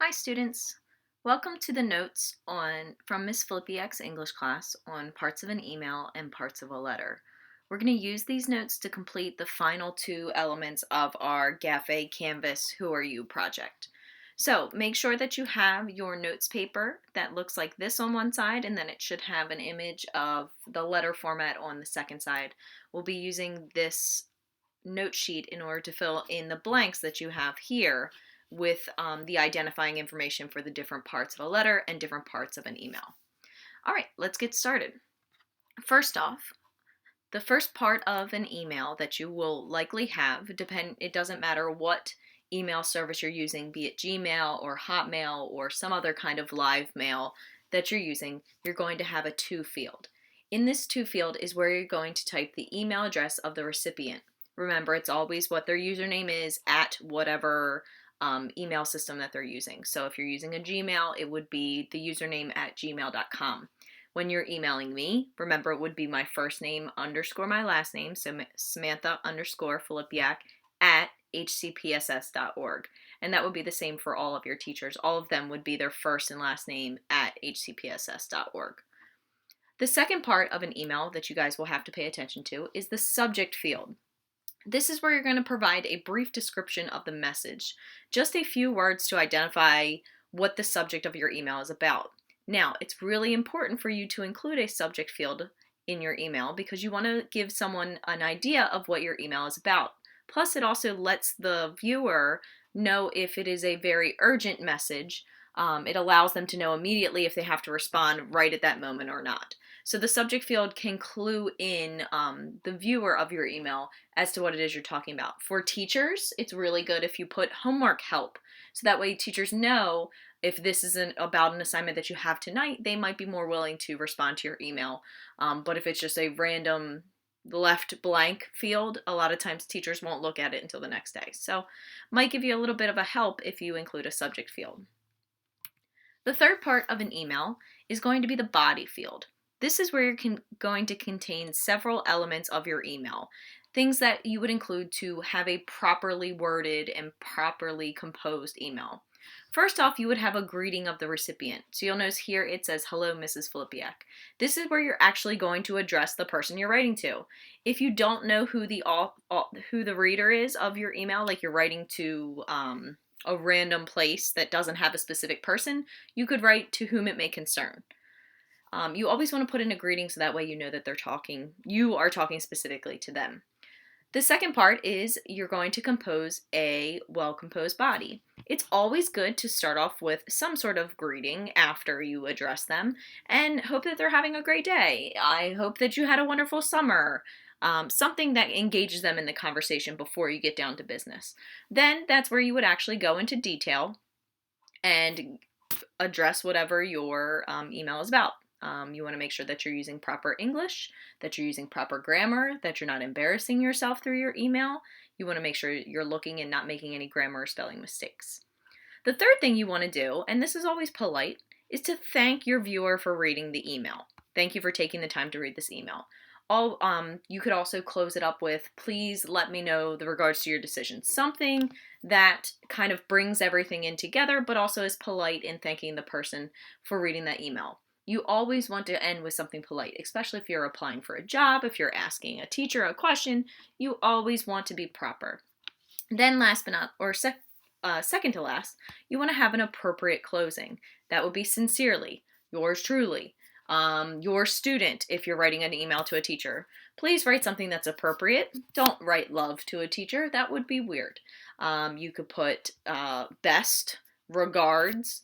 Hi students, welcome to the notes from Miss Flippyak's English class on parts of an email and parts of a letter. We're going to use these notes to complete the final two elements of our GAFE Canvas Who Are You project. So make sure that you have your notes paper that looks like this on one side, and then it should have an image of the letter format on the second side. We'll be using this note sheet in order to fill in the blanks that you have here with the identifying information for the different parts of a letter and different parts of an email. All right, let's get started. First off, the first part of an email that you will likely have, it doesn't matter what email service you're using, be it Gmail or Hotmail or some other kind of live mail that you're using, you're going to have a to field. In this to field is where you're going to type the email address of the recipient. Remember, it's always what their username is at whatever email system that they're using. So if you're using a Gmail, it would be the username at gmail.com. When you're emailing me, remember it would be my first name underscore my last name, so Samantha underscore Filipiak at hcpss.org. And that would be the same for all of your teachers. All of them would be their first and last name at hcpss.org. The second part of an email that you guys will have to pay attention to is the subject field. This is where you're going to provide a brief description of the message, just a few words to identify what the subject of your email is about. Now, it's really important for you to include a subject field in your email because you want to give someone an idea of what your email is about. Plus, it also lets the viewer know if it is a very urgent message. It allows them to know immediately if they have to respond right at that moment or not. So the subject field can clue in the viewer of your email as to what it is you're talking about. For teachers, it's really good if you put homework help. So that way teachers know if this isn't about an assignment that you have tonight, they might be more willing to respond to your email. But if it's just a random left blank field, a lot of times teachers won't look at it until the next day. So might give you a little bit of a help if you include a subject field. The third part of an email is going to be the body field. This is where you're going to contain several elements of your email, things that you would include to have a properly worded and properly composed email. First off, you would have a greeting of the recipient. So you'll notice here it says, "Hello, Mrs. Filipiak." This is where you're actually going to address the person you're writing to. If you don't know who the reader is of your email, like you're writing to a random place that doesn't have a specific person, you could write "to whom it may concern." You always want to put in a greeting so that way you know that you are talking specifically to them. The second part is you're going to compose a well-composed body. It's always good to start off with some sort of greeting after you address them and hope that they're having a great day. I hope that you had a wonderful summer. Something that engages them in the conversation before you get down to business. Then that's where you would actually go into detail and address whatever your email is about. You want to make sure that you're using proper English, that you're using proper grammar, that you're not embarrassing yourself through your email. You want to make sure you're looking and not making any grammar or spelling mistakes. The third thing you want to do, and this is always polite, is to thank your viewer for reading the email. Thank you for taking the time to read this email. You could also close it up with, "Please let me know the regards to your decision." Something that kind of brings everything in together, but also is polite in thanking the person for reading that email. You always want to end with something polite, especially if you're applying for a job, if you're asking a teacher a question, you always want to be proper. Then last but not, or second to last, you want to have an appropriate closing. That would be "Sincerely, yours truly." Your student, if you're writing an email to a teacher, please write something that's appropriate. Don't write "love" to a teacher. That would be weird. You could put "best regards,"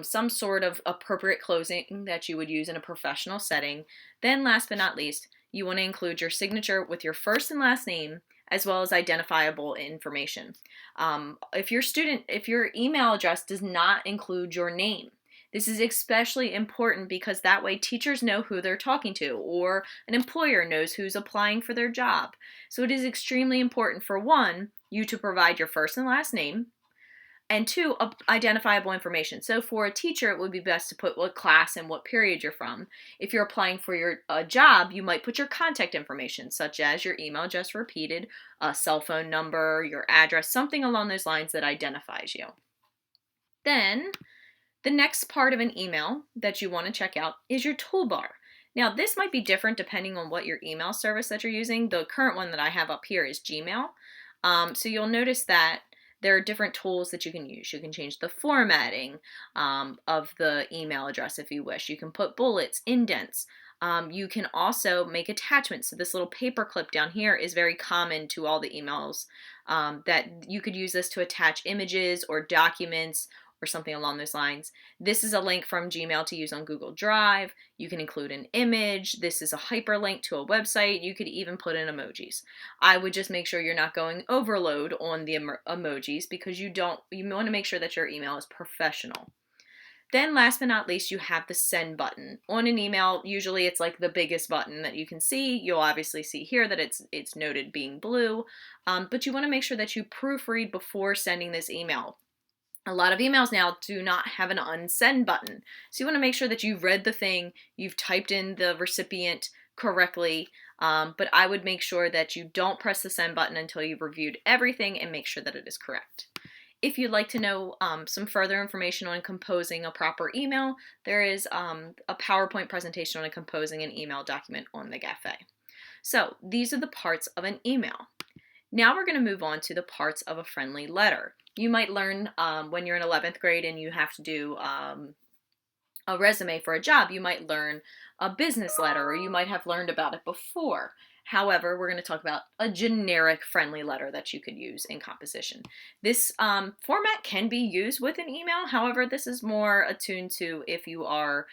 some sort of appropriate closing that you would use in a professional setting. Then last but not least, you want to include your signature with your first and last name as well as identifiable information. If your email address does not include your name, this is especially important because that way teachers know who they're talking to, or an employer knows who's applying for their job. So it is extremely important for one, you to provide your first and last name, and two, identifiable information. So for a teacher, it would be best to put what class and what period you're from. If you're applying for your job, you might put your contact information, such as your email just repeated, a cell phone number, your address, something along those lines that identifies you. Then the next part of an email that you want to check out is your toolbar. Now, this might be different depending on what your email service that you're using. The current one that I have up here is Gmail. So you'll notice that there are different tools that you can use. You can change the formatting of the email address if you wish. You can put bullets, indents. You can also make attachments. So this little paper clip down here is very common to all the emails that you could use this to attach images or documents or something along those lines. This is a link from Gmail to use on Google Drive. You can include an image. This is a hyperlink to a website. You could even put in emojis. I would just make sure you're not going overload on the emojis because you want to make sure that your email is professional. Then last but not least, you have the send button. On an email, usually it's like the biggest button that you can see. You'll obviously see here that it's noted being blue, but you want to make sure that you proofread before sending this email. A lot of emails now do not have an unsend button. So you want to make sure that you've read the thing, you've typed in the recipient correctly, but I would make sure that you don't press the send button until you've reviewed everything and make sure that it is correct. If you'd like to know some further information on composing a proper email, there is a PowerPoint presentation on composing an email document on the GAFE. So these are the parts of an email. Now we're going to move on to the parts of a friendly letter. You might learn when you're in 11th grade and you have to do a resume for a job, you might learn a business letter, or you might have learned about it before. However, we're going to talk about a generic friendly letter that you could use in composition. This format can be used with an email. However, this is more attuned to if you are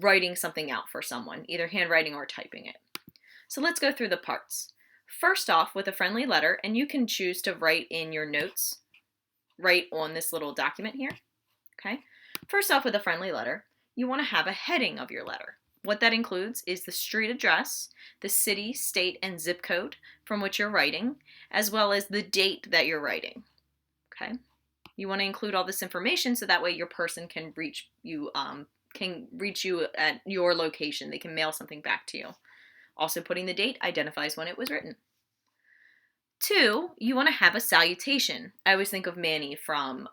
writing something out for someone, either handwriting or typing it. So let's go through the parts. First off, with a friendly letter, and you can choose to write in your notes right on this little document here. Okay. First off, with a friendly letter, you want to have a heading of your letter. What that includes is the street address, the city, state, and zip code from which you're writing, as well as the date that you're writing. Okay. You want to include all this information so that way your person can reach you at your location. They can mail something back to you. Also, putting the date identifies when it was written. 2, you want to have a salutation. I always think of Manny from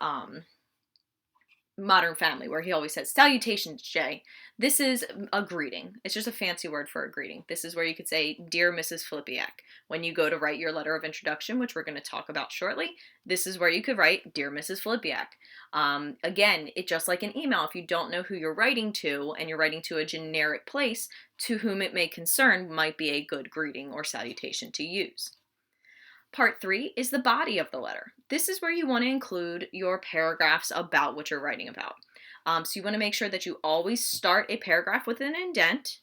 Modern Family, where he always says, "Salutations, Jay." This is a greeting. It's just a fancy word for a greeting. This is where you could say, "Dear Mrs. Flipiak." When you go to write your letter of introduction, which we're going to talk about shortly, this is where you could write, "Dear Mrs. Flipiak." Again, it's just like an email. If you don't know who you're writing to and you're writing to a generic place, to whom it may concern might be a good greeting or salutation to use. Part 3 is the body of the letter. This is where you want to include your paragraphs about what you're writing about. So you want to make sure that you always start a paragraph with an indent.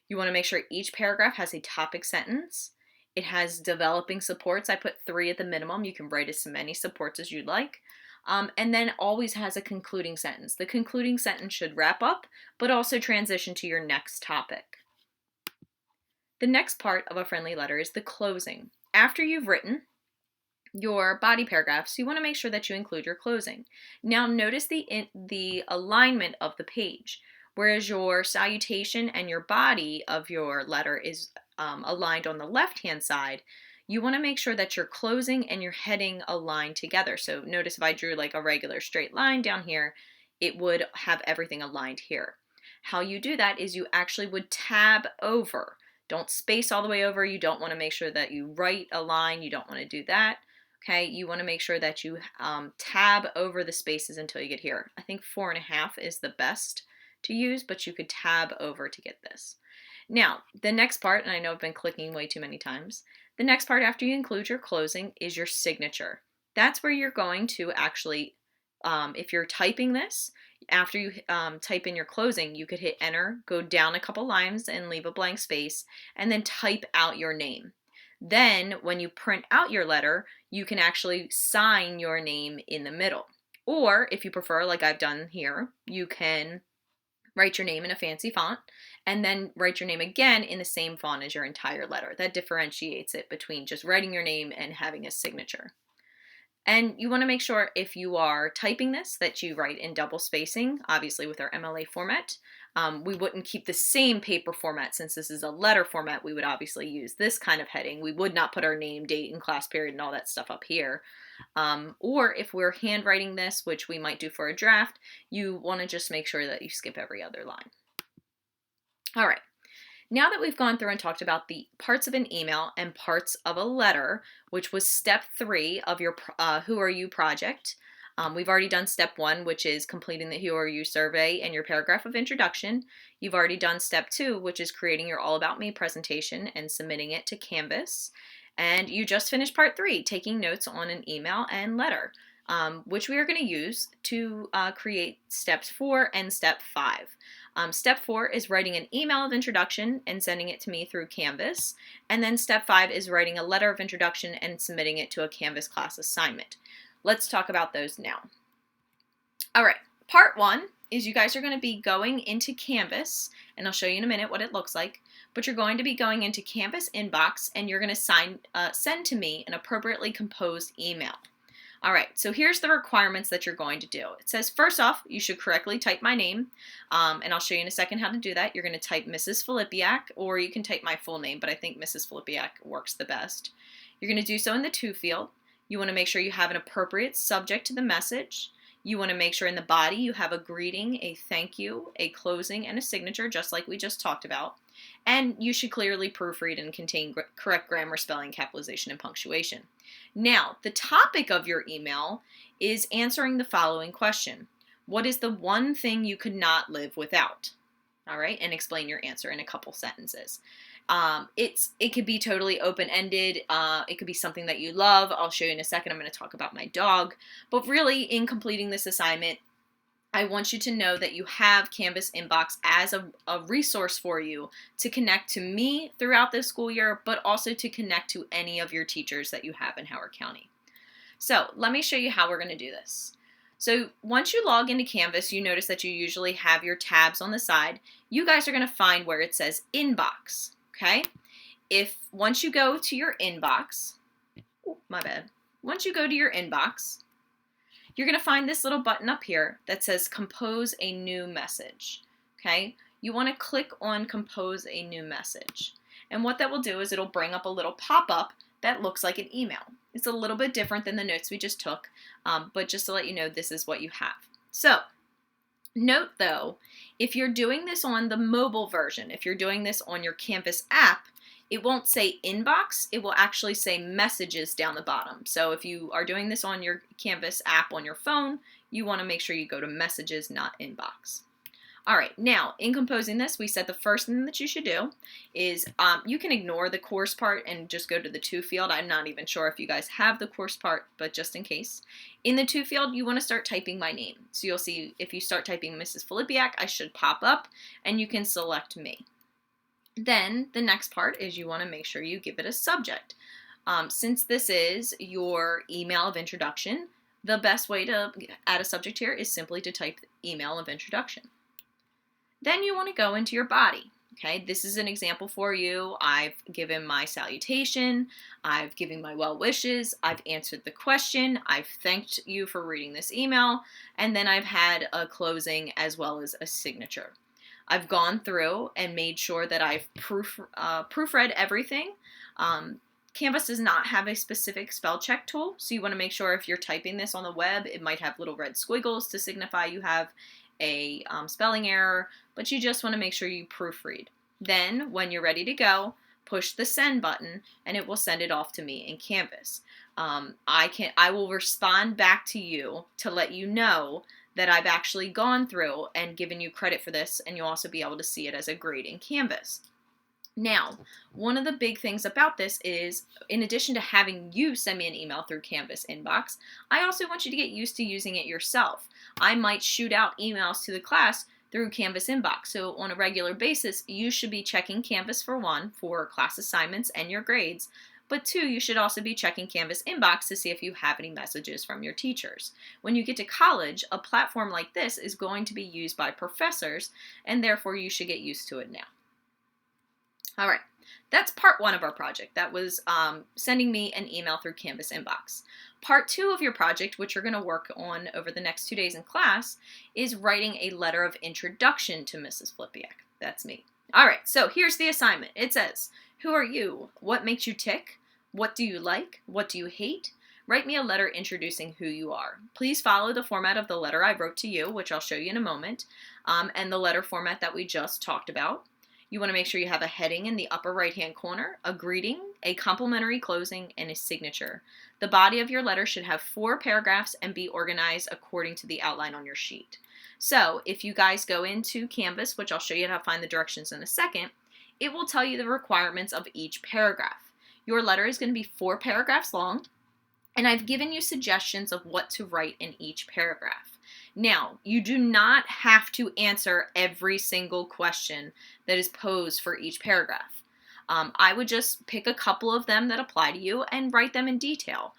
You want to make sure each paragraph has a topic sentence. It has developing supports. I put 3 at the minimum. You can write as many supports as you'd like. And then always has a concluding sentence. The concluding sentence should wrap up, but also transition to your next topic. The next part of a friendly letter is the closing. After you've written your body paragraphs, you want to make sure that you include your closing. Now notice the alignment of the page. Whereas your salutation and your body of your letter is aligned on the left-hand side, you want to make sure that your closing and your heading align together. So notice if I drew like a regular straight line down here, it would have everything aligned here. How you do that is you actually would tab over. Don't space all the way over. You don't want to make sure that you write a line. You don't want to do that. Okay, you want to make sure that you tab over the spaces until you get here. I think 4.5 is the best to use, but you could tab over to get this. Now, the next part, and I know I've been clicking way too many times, the next part after you include your closing is your signature. That's where you're going to actually, if you're typing this, after you type in your closing, you could hit enter, go down a couple lines and leave a blank space, and then type out your name. Then when you print out your letter, you can actually sign your name in the middle. Or if you prefer, like I've done here, you can write your name in a fancy font and then write your name again in the same font as your entire letter. That differentiates it between just writing your name and having a signature. And you want to make sure if you are typing this that you write in double spacing, obviously with our MLA format. We wouldn't keep the same paper format since this is a letter format. We would obviously use this kind of heading. We would not put our name, date, and class period and all that stuff up here. Or if we're handwriting this, which we might do for a draft, you want to just make sure that you skip every other line. All right. Now that we've gone through and talked about the parts of an email and parts of a letter, which was step 3 of your Who Are You project, we've already done step 1, which is completing the Who Are You survey and your paragraph of introduction. You've already done step 2, which is creating your All About Me presentation and submitting it to Canvas. And you just finished part 3, taking notes on an email and letter, which we are going to use to create steps 4 and step 5. Step 4 is writing an email of introduction and sending it to me through Canvas. And then step 5 is writing a letter of introduction and submitting it to a Canvas class assignment. Let's talk about those now. All right, part 1 is you guys are going to be going into Canvas, and I'll show you in a minute what it looks like, but you're going to be going into Canvas inbox and you're going to send to me an appropriately composed email. All right, so here's the requirements that you're going to do. It says, first off, you should correctly type my name, and I'll show you in a second how to do that. You're going to type Mrs. Filipiak, or you can type my full name, but I think Mrs. Filipiak works the best. You're going to do so in the to field. You want to make sure you have an appropriate subject to the message. You want to make sure in the body you have a greeting, a thank you, a closing, and a signature, just like we just talked about. And you should clearly proofread and contain correct grammar, spelling, capitalization, and punctuation. Now, the topic of your email is answering the following question. What is the one thing you could not live without? All right, and explain your answer in a couple sentences. It could be totally open-ended. It could be something that you love. I'll show you in a second. I'm going to talk about my dog. But really, in completing this assignment, I want you to know that you have Canvas Inbox as a resource for you to connect to me throughout the school year, but also to connect to any of your teachers that you have in Howard County. So let me show you how we're going to do this. So once you log into Canvas, you notice that you usually have your tabs on the side. You guys are going to find where it says Inbox, okay? Once you go to your inbox, once you go to your inbox, you're going to find this little button up here that says Compose a New Message, okay? You want to click on Compose a New Message. And what that will do is it'll bring up a little pop-up that looks like an email. It's a little bit different than the notes we just took, but just to let you know, this is what you have. So, note though, if you're doing this on the mobile version, if you're doing this on your Canvas app, it won't say inbox, it will actually say messages down the bottom. So if you are doing this on your Canvas app on your phone, you want to make sure you go to messages, not inbox. All right, now in composing this, we said the first thing that you should do is you can ignore the course part and just go to the to field. I'm not even sure if you guys have the course part, but just in case. In the to field, you want to start typing my name. So you'll see if you start typing Mrs. Filipiak, I should pop up and you can select me. Then the next part is you want to make sure you give it a subject. Since this is your email of introduction, the best way to add a subject here is simply to type email of introduction. Then you want to go into your body. Okay, this is an example for you. I've given my salutation, I've given my well wishes, I've answered the question, I've thanked you for reading this email, and then I've had a closing as well as a signature. I've gone through and made sure that I've proofread everything. Canvas does not have a specific spell check tool, so you want to make sure if you're typing this on the web, it might have little red squiggles to signify you have a spelling error, but you just want to make sure you proofread. Then, when you're ready to go, push the send button and it will send it off to me in Canvas. I will respond back to you to let you know that I've actually gone through and given you credit for this, and you'll also be able to see it as a grade in Canvas. Now, one of the big things about this is, in addition to having you send me an email through Canvas Inbox, I also want you to get used to using it yourself. I might shoot out emails to the class through Canvas Inbox, so on a regular basis, you should be checking Canvas for one, for class assignments and your grades, but two, you should also be checking Canvas Inbox to see if you have any messages from your teachers. When you get to college, a platform like this is going to be used by professors, and therefore you should get used to it now. All right, that's part 1 of our project. That was sending me an email through Canvas Inbox. Part 2 of your project, which you're going to work on over the next 2 days in class, is writing a letter of introduction to Mrs. Filipiak. That's me. All right, so here's the assignment. It says, who are you? What makes you tick? What do you like? What do you hate? write me a letter introducing who you are. Please follow the format of the letter I wrote to you, which I'll show you in a moment, and the letter format that we just talked about. You want to make sure you have a heading in the upper right-hand corner, a greeting, a complimentary closing, and a signature. The body of your letter should have 4 paragraphs and be organized according to the outline on your sheet. So if you guys go into Canvas, which I'll show you how to find the directions in a second, it will tell you the requirements of each paragraph. Your letter is going to be 4 paragraphs long, and I've given you suggestions of what to write in each paragraph. Now, you do not have to answer every single question that is posed for each paragraph. I would just pick a couple of them that apply to you and write them in detail.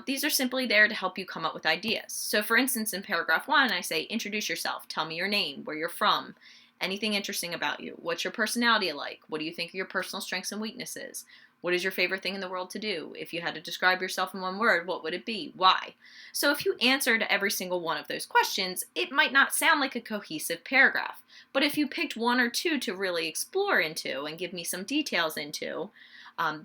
These are simply there to help you come up with ideas. So for instance, in paragraph 1, I say, introduce yourself, tell me your name, where you're from, anything interesting about you, what's your personality like, what do you think are your personal strengths and weaknesses, what is your favorite thing in the world to do? If you had to describe yourself in one word, what would it be? Why? So if you answered every single one of those questions, it might not sound like a cohesive paragraph. But if you picked 1 or 2 to really explore into and give me some details into,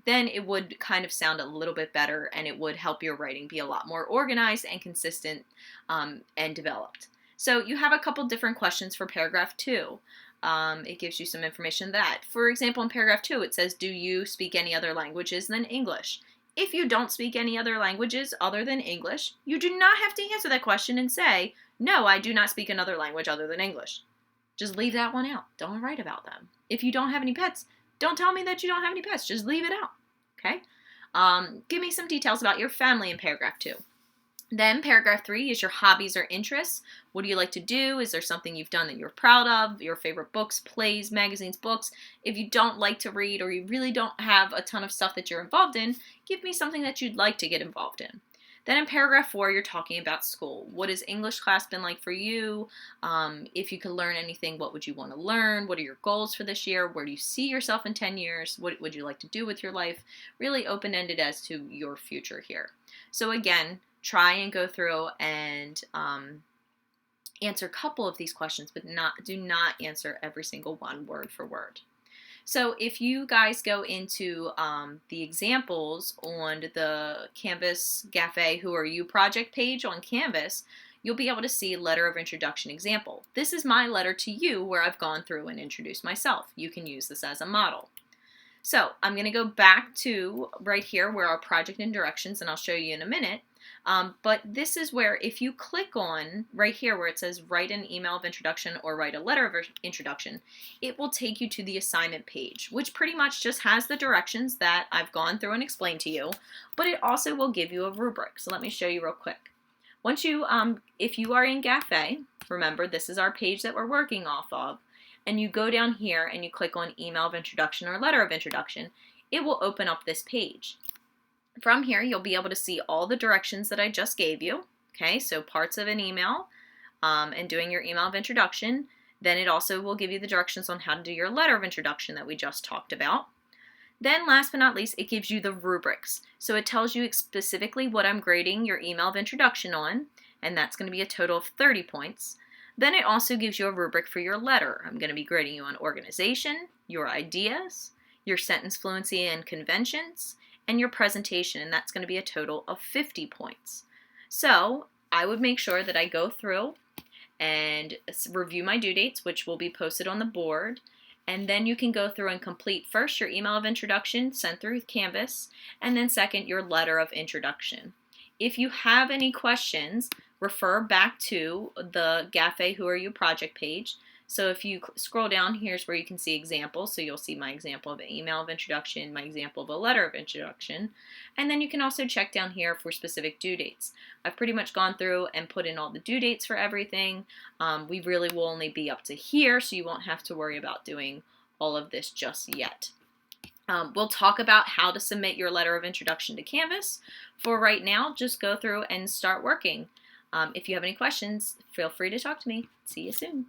then it would kind of sound a little bit better, and it would help your writing be a lot more organized and consistent and developed. So you have a couple different questions for paragraph 2. It gives you some information that, for example, in paragraph 2, it says, do you speak any other languages than English? If you don't speak any other languages other than English, you do not have to answer that question and say, no, I do not speak another language other than English. Just leave that one out. Don't write about them. If you don't have any pets, don't tell me that you don't have any pets. Just leave it out. Okay? Give me some details about your family in paragraph 2. Then paragraph 3 is your hobbies or interests. What do you like to do? Is there something you've done that you're proud of? Your favorite books, plays, magazines, books. If you don't like to read or you really don't have a ton of stuff that you're involved in, give me something that you'd like to get involved in. Then in paragraph 4, you're talking about school. What has English class been like for you? If you could learn anything, what would you want to learn? What are your goals for this year? Where do you see yourself in 10 years? What would you like to do with your life? Really open-ended as to your future here. So again, try and go through and answer a couple of these questions, but do not answer every single one word for word. So if you guys go into the examples on the Canvas GAFE Who Are You project page on Canvas, you'll be able to see letter of introduction example. This is my letter to you where I've gone through and introduced myself. You can use this as a model. So I'm going to go back to right here where our project and directions, and I'll show you in a minute. But this is where if you click on right here where it says write an email of introduction or write a letter of introduction, it will take you to the assignment page, which pretty much just has the directions that I've gone through and explained to you, but it also will give you a rubric. So let me show you real quick. Once you, if you are in GAFE, remember this is our page that we're working off of, and you go down here and you click on email of introduction or letter of introduction, it will open up this page. From here, you'll be able to see all the directions that I just gave you. Okay, so parts of an email and doing your email of introduction. Then it also will give you the directions on how to do your letter of introduction that we just talked about. Then last but not least, it gives you the rubrics. So it tells you specifically what I'm grading your email of introduction on, and that's going to be a total of 30 points. Then it also gives you a rubric for your letter. I'm going to be grading you on organization, your ideas, your sentence fluency and conventions, and your presentation, and that's going to be a total of 50 points. So I would make sure that I go through and review my due dates, which will be posted on the board, and then you can go through and complete first your email of introduction sent through Canvas, and then second your letter of introduction. If you have any questions, refer back to the GAFE Who Are You project page. So if you scroll down, here's where you can see examples. So you'll see my example of an email of introduction, my example of a letter of introduction. And then you can also check down here for specific due dates. I've pretty much gone through and put in all the due dates for everything. We really will only be up to here, so you won't have to worry about doing all of this just yet. We'll talk about how to submit your letter of introduction to Canvas. For right now, just go through and start working. If you have any questions, feel free to talk to me. See you soon.